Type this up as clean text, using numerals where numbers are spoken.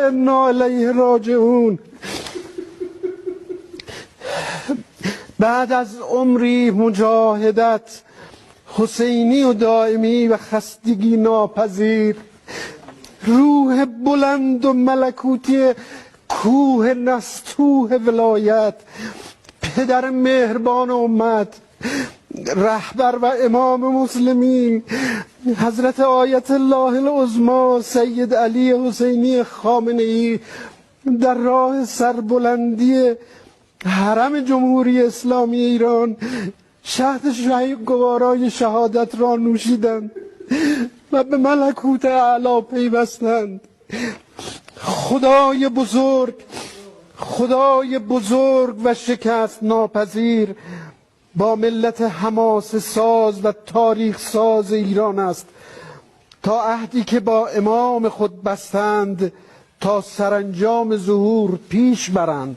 انا الیه راجعون. بعد از عمری مجاهدت حسینی و دائمی و خستگی ناپذیر، روح بلند و ملکوتی کوه نستوه ولایت، پدر مهربان امت، رهبر و امام مسلمین حضرت آیت الله العظمی سید علی حسینی خامنه‌ای در راه سربلندی حرم جمهوری اسلامی ایران شهد گوارای شهادت را نوشیدند و به ملکوت اعلی پیوستند. خدای بزرگ و شکست ناپذیر با ملت حماسه ساز و تاریخ ساز ایران است تا عهدی که با امام خود بستند تا سرانجام ظهور پیش برند.